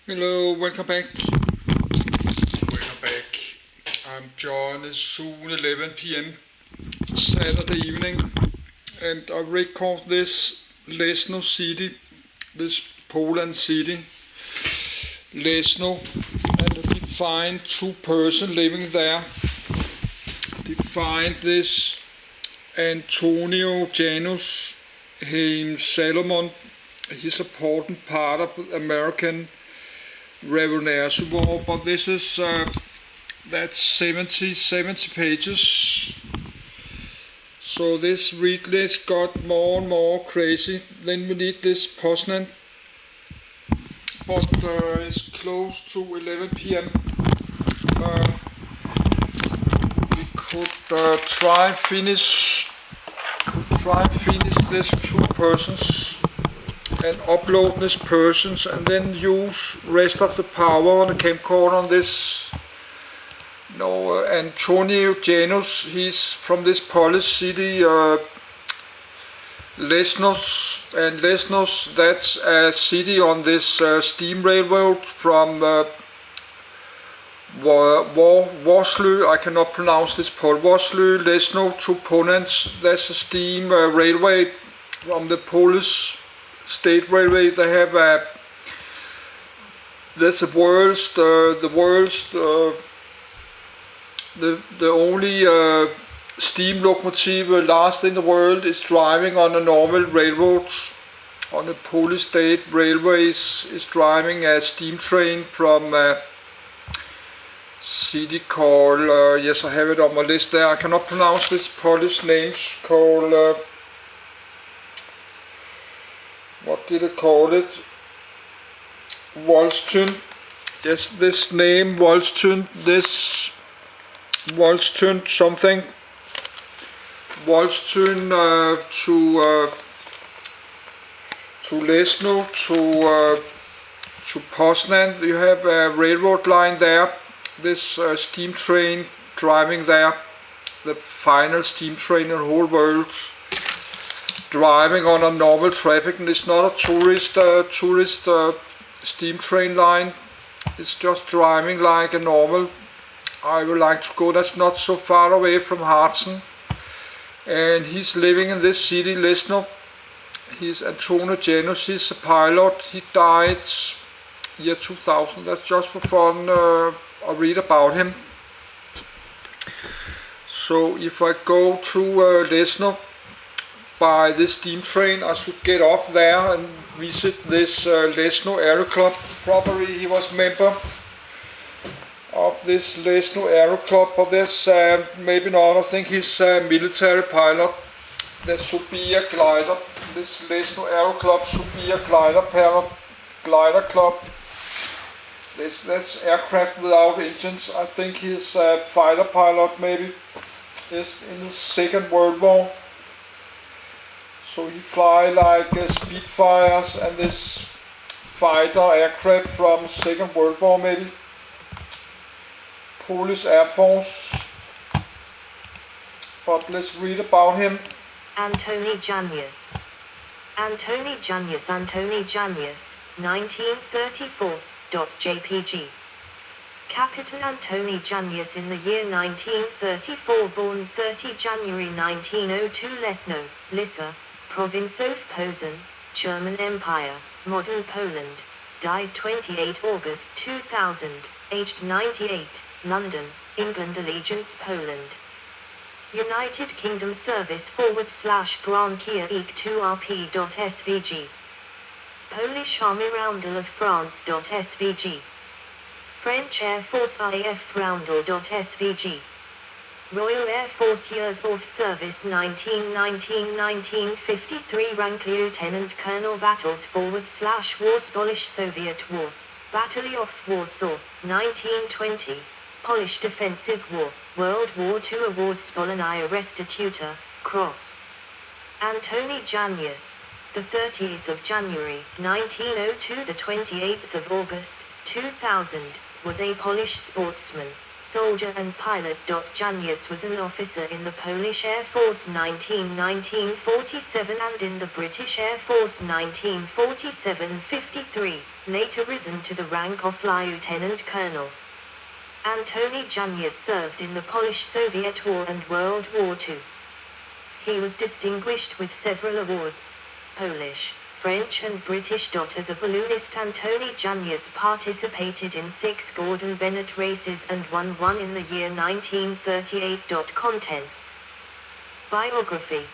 Hello, welcome back. Welcome back. I'm John. It's soon 11 p.m. Saturday evening, and I record this Leszno city, this Poland city, Leszno, and I find two-person living there. They find this Antonio Janusz, him Salomon. He's a important part of the American Revolutionary War, but this is that's 70 pages. So this read list got more and more crazy. Then we need this Poznan, but it's close to 11 p.m. We could try finish this two persons and upload this persons and then use rest of the power on the camcorder on this. Antoni Janusz, he's from this Polish city, Leszno, and Leszno, that's a city on this steam railroad from Warsaw, I cannot pronounce this part, Warsaw, Leszno to Poland. That's a steam railway from the Polish state railway. They have that's the only steam locomotive last in the world is driving on a normal railroad. On the Polish state railways is driving a steam train from a city called, yes, I have it on my list there. I cannot pronounce this Polish names called, what did I call it? Wolsztyn. Yes, this name Wolsztyn. This Wolsztyn something. Wolsztyn to Leszno to Poznan. You have a railroad line there. This steam train driving there. The final steam train in the whole world. Driving on a normal traffic, and it's not a tourist steam train line. It's just driving like a normal. I would like to go. That's not so far away from Harzen, and he's living in this city, Leszno. He's Antoni Janusz. He's a pilot. He died year 2000. That's just for fun. I read about him. So if I go to Leszno by this steam train, I should get off there and visit this Leszno Aero Club. Probably he was member of this Leszno Aero Club, but there's maybe not. I think he's a military pilot. There should be a glider. This Leszno Aero Club should be a glider club. That's aircraft without engines. I think he's a fighter pilot, maybe. Is in the Second World War. So he fly like Spitfires and this fighter aircraft from Second World War, maybe. Polish Air Force. But let's read about him. Antoni Janusz. Antoni Janusz, 1934. JPG. Captain Antoni Janusz, in the year 1934, born 30 January 1902, Leszno, Lissa, Province of Posen, German Empire, modern Poland, died 28 August 2000, aged 98, London, England. Allegiance Poland. United Kingdom Service /Grand Kia EEC2RP.SVG. Polish Army Roundel of France.SVG. French Air Force IAF Roundel.SVG. Royal Air Force Years of Service 1919-1953, rank Lieutenant Colonel, battles /Wars, Polish Soviet War, Battle of Warsaw, 1920, Polish Defensive War, World War II awards, Polonaya Restituta, Cross. Antoni Janusz, the 30th of January 1902, the 28th of August 2000, was a Polish sportsman, soldier and pilot. Janusz was an officer in the Polish Air Force 1947 and in the British Air Force 1947-53, later risen to the rank of lieutenant colonel. Antoni Janusz served in the Polish-Soviet War and World War II. He was distinguished with several awards, Polish, French and British. As a balloonist, Antoni Janusz participated in 6 Gordon Bennett races and won one in the year 1938. Contents. Biography.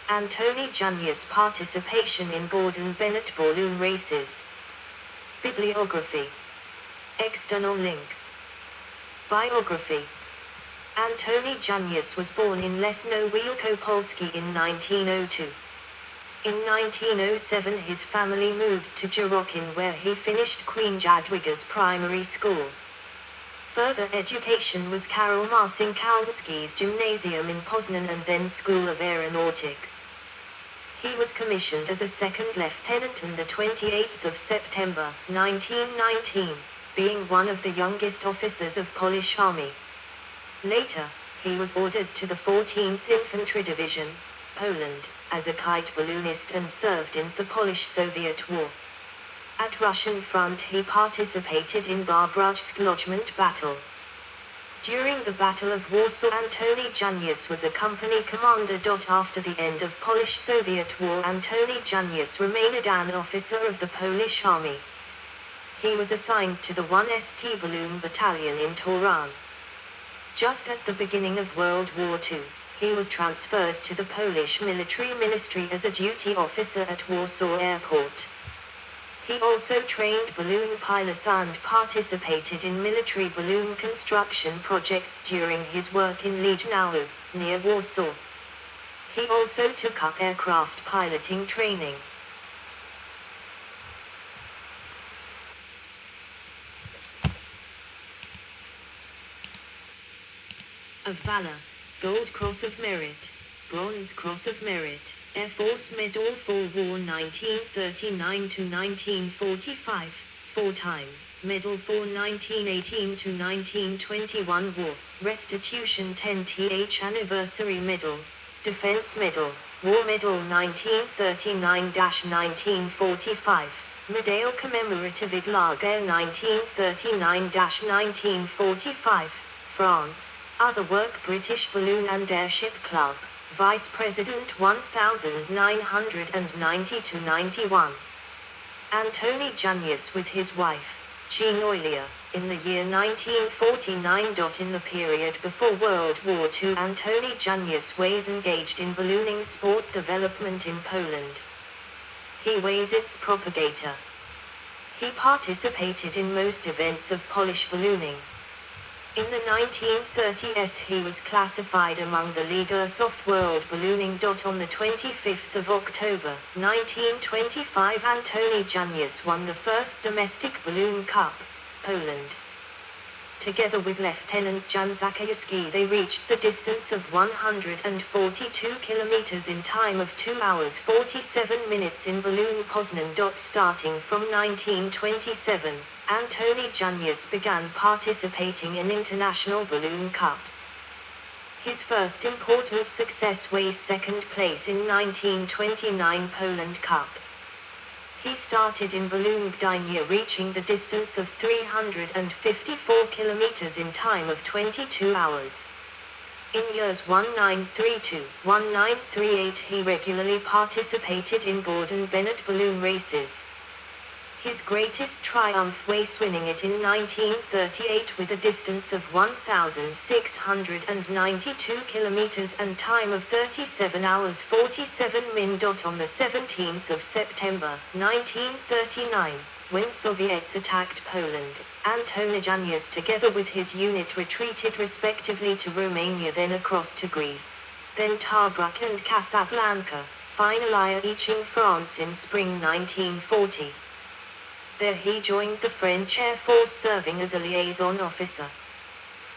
Antoni Janusz participation in Gordon Bennett balloon races. Bibliography. External links. Biography. Antoni Janusz was born in Leszno, Wielkopolski in 1902. In 1907 his family moved to Jarocin, where he finished Queen Jadwiga's primary school. Further education was Karol Marcinkalski's Gymnasium in Poznan and then School of Aeronautics. He was commissioned as a second lieutenant on the 28th of September, 1919, being one of the youngest officers of Polish Army. Later, he was ordered to the 14th Infantry Division, Poland, as a kite balloonist and served in the Polish-Soviet War. At Russian front he participated in Barbárska Lodgment battle. During the Battle of Warsaw, Antoni Janusz was a company commander. After the end of Polish-Soviet War, Antoni Janusz remained an officer of the Polish Army. He was assigned to the 1st Balloon Battalion in Toruń. Just at the beginning of World War II, he was transferred to the Polish military ministry as a duty officer at Warsaw Airport. He also trained balloon pilots and participated in military balloon construction projects during his work in Legionowo, near Warsaw. He also took up aircraft piloting training. Of Valor, Gold Cross of Merit, Bronze Cross of Merit, Air Force Medal for War 1939-1945, 4-time, Medal for 1918-1921 War, Restitution 10th Anniversary Medal, Defense Medal, War Medal 1939-1945, Medaille Commemorative Idlager 1939-1945, France. Other work: British Balloon and Airship Club, Vice President 1990-91. Antoni Janusz with his wife, Jean Eulia, in the year 1949. In the period before World War II, Antoni Janusz was engaged in ballooning sport development in Poland. He was its propagator. He participated in most events of Polish ballooning. In the 1930s he was classified among the leaders of world ballooning. On the 25th of October, 1925, Antoni Janusz won the first domestic balloon cup, Poland. Together with Lieutenant Jan Zakajewski they reached the distance of 142 kilometers in time of 2 hours 47 minutes in balloon Poznan. Starting from 1927, Antoni Janusz began participating in international balloon cups. His first important success was second place in 1929 Poland Cup. He started in Balloon Gdynia, reaching the distance of 354 kilometers in time of 22 hours. In years 1932-1938 he regularly participated in Gordon Bennett balloon races. His greatest triumph was winning it in 1938 with a distance of 1,692 kilometers and time of 37 hours 47 min. On the 17th of September, 1939, when Soviets attacked Poland, Antoni Janusz together with his unit retreated respectively to Romania, then across to Greece, then Tobruk and Casablanca, finally reaching France in spring 1940. There he joined the French Air Force, serving as a liaison officer.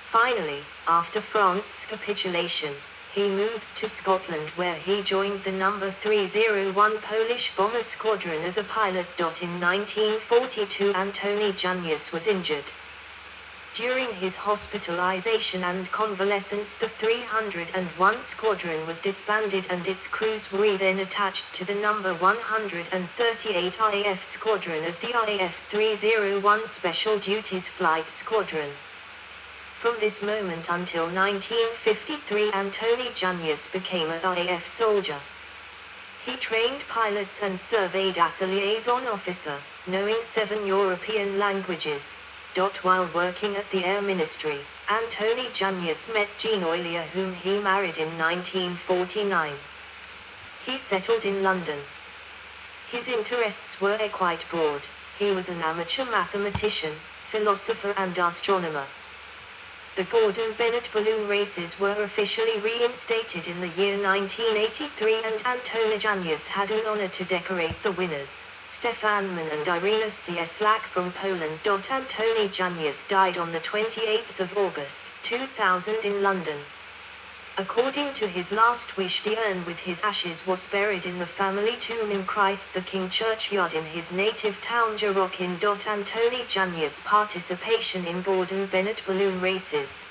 Finally, after France's capitulation, he moved to Scotland, where he joined the No. 301 Polish Bomber Squadron as a pilot. In 1942 Antoni Janusz was injured. During his hospitalization and convalescence, the 301 Squadron was disbanded and its crews were then attached to the number 138 RAF Squadron as the RAF 301 Special Duties Flight Squadron. From this moment until 1953, Antoni Janusz became a RAF soldier. He trained pilots and surveyed as a liaison officer, knowing 7 European languages. While working at the Air Ministry, Antoni Janusz met Jean Euler, whom he married in 1949. He settled in London. His interests were quite broad. He was an amateur mathematician, philosopher and astronomer. The Gordon Bennett balloon races were officially reinstated in the year 1983, and Antoni Janusz had an honor to decorate the winners, Stefan Mann and Irina Cieslak from Poland. Antoni Janusz died on the 28th of August, 2000 in London. According to his last wish, the urn with his ashes was buried in the family tomb in Christ the King churchyard in his native town Jarocin. Antoni Janusz participation in Gordon Bennett balloon races.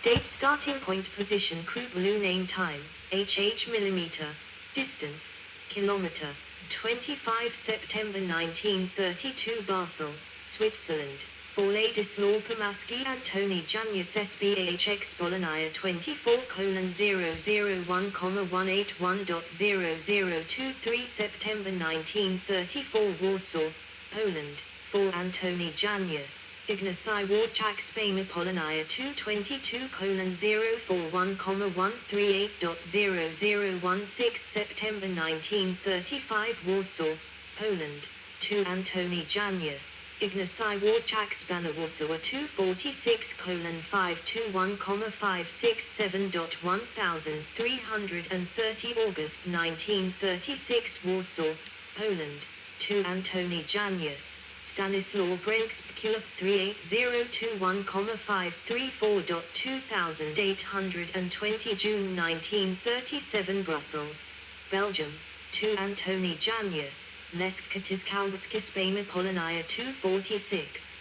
Date, starting point, position, crew, balloon, aim, time, HH millimeter, distance, kilometer, 25 September 1932 Basel, Switzerland. For Ladies Law Pamaski Antoni Janusz SBAHX Bologna 24:001,181.0023 September 1934 Warsaw, Poland. For Antoni Janusz, Ignacy Warszczak Spamy Polonia 222:041,138.0016 September 1935 Warsaw, Poland. To Antoni Janusz, Ignacy Warszczak Spana Warsaw 246:521,567.1330 August 1936 Warsaw, Poland. To Antoni Janusz, Stanislaw Brenks-Pkulop 38021,534.2820 June 1937 Brussels, Belgium. To Antoni Janusz, Leszno Spamy Polonia 246.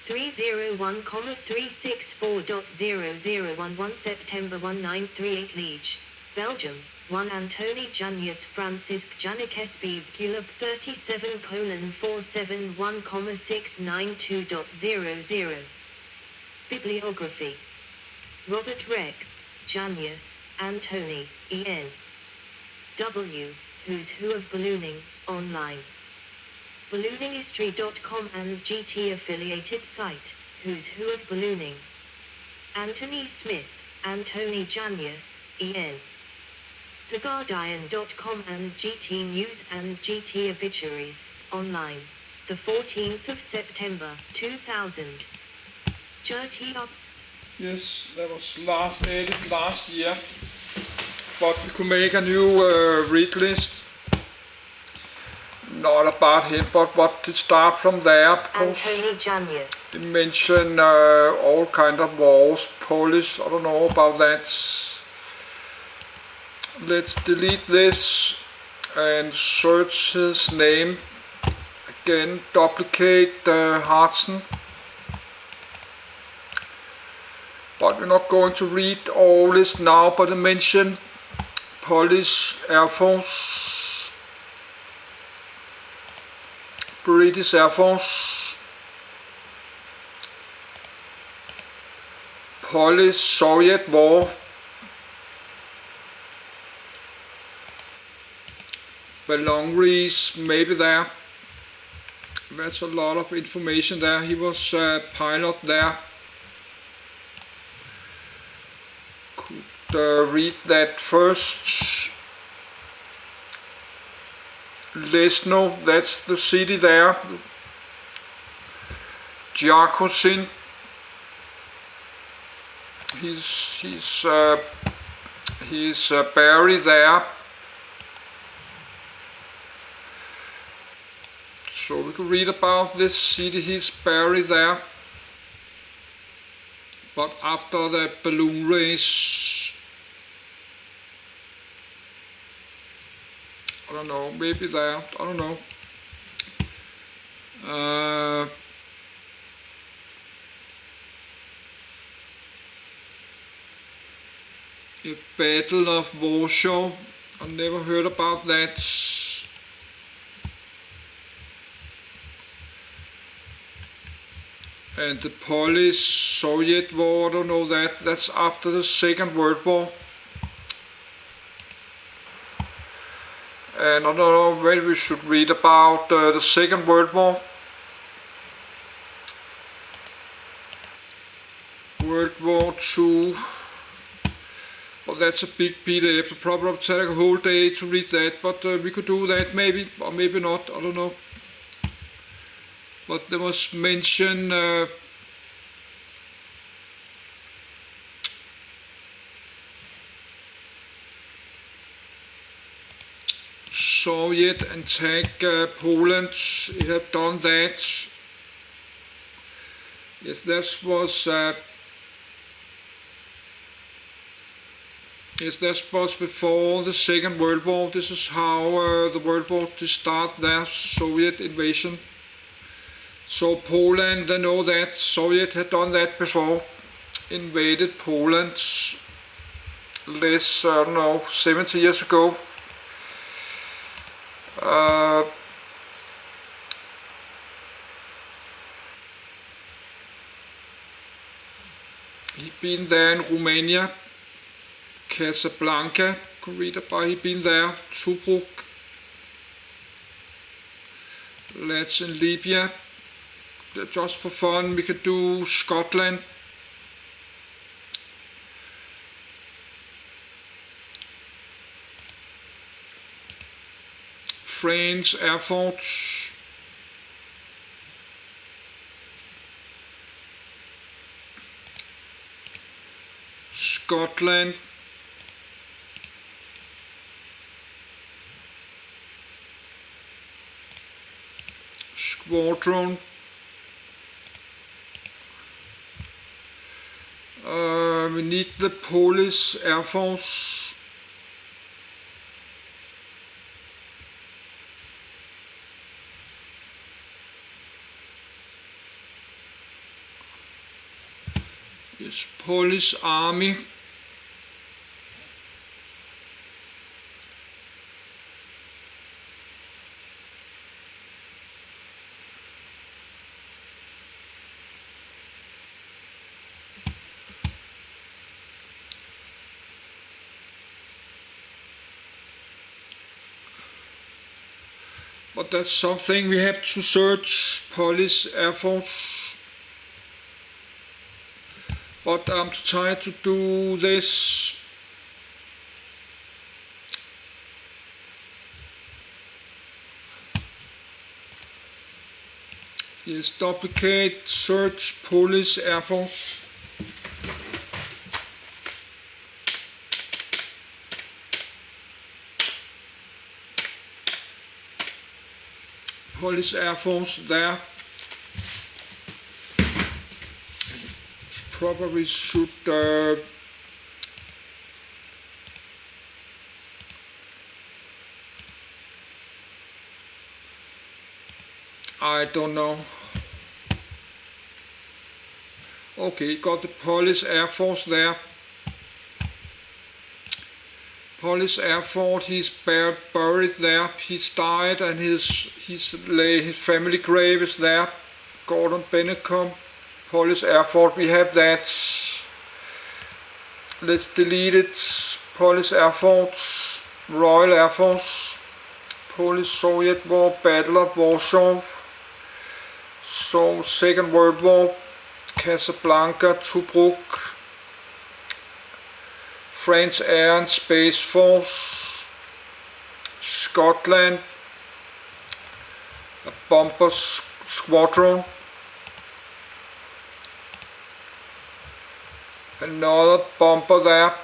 301,364.0011 September 1938 Liege, Belgium. 1 Antoni Janusz Franciszek Janik SB Kulub 37:471,692.00 Bibliography. Robert Rex, Janusz, Antoni, E.N. W. Who's Who of Ballooning, online. Ballooningshistory.com and GT affiliated site, Who's Who of Ballooning. Anthony Smith, Antoni Janusz, E.N. TheGuardian.com and GT News and GT Obituaries, online. The 14th of September, 2000. Gertie up. Yes, that was last edit last year. But we could make a new read list. Not about him, but what to start from there, because Antoni Janusz. they mention all kind of wars, Polish, I don't know about that. Let's delete this and search his name again, duplicate Hartsen. But we're not going to read all this now, but I mention Polish Air Force, British Air Force, Polish-Soviet War, Belongries, maybe there. That's a lot of information there. He was a pilot there. Could read that first. Leszno, that's the city there. Jarkocin. He's buried there. So we could read about this city, he's buried there. But after the balloon race I don't know, maybe there, I don't know. A Battle of Warsaw, I never heard about that. And the Polish-Soviet War, I don't know that, that's after the Second World War. And I don't know, maybe we should read about the Second World War. World War II. Well, that's a big PDF. The probably take a whole day to read that, but we could do that maybe, or maybe not, I don't know. But there was mention Soviet attack Poland. It have done that. Yes, that was. Yes, that was before the Second World War. This is how the World War to start their Soviet invasion. So Poland, they know that Soviet had done that before, invaded Poland less, I don't know, 70 years ago. He'd been there in Romania, Casablanca, could read about, he'd been there, Tobruk, that's in Libya. Just for fun, we could do Scotland. French Air Force. Scotland. Squadron. We need the Polish Air Force. Yes, Polish Army. But that's something we have to search, Polish Air Force. But I'm trying to do this. Yes, duplicate, search, Polish Air Force. Polish Air Force there. Probably should I don't know. Okay, got the Polish Air Force there. Polish Air Force, he's buried there. He's died and his family grave is there. Gordon Benecom, Polish Air Force, we have that. Let's delete it. Polish Air Force, Royal Air Force, Polish-Soviet War, Battle of Warsaw. So, Second World War, Casablanca, Tobruk, French Air and Space Force, Scotland, a bomber squadron, another bomber there,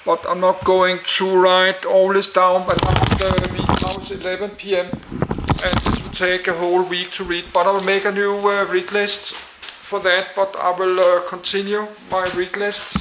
but I'm not going to write all this down, but I'm meet house 11 p.m. and it will take a whole week to read, but I will make a new read list for that, but I will continue my read list.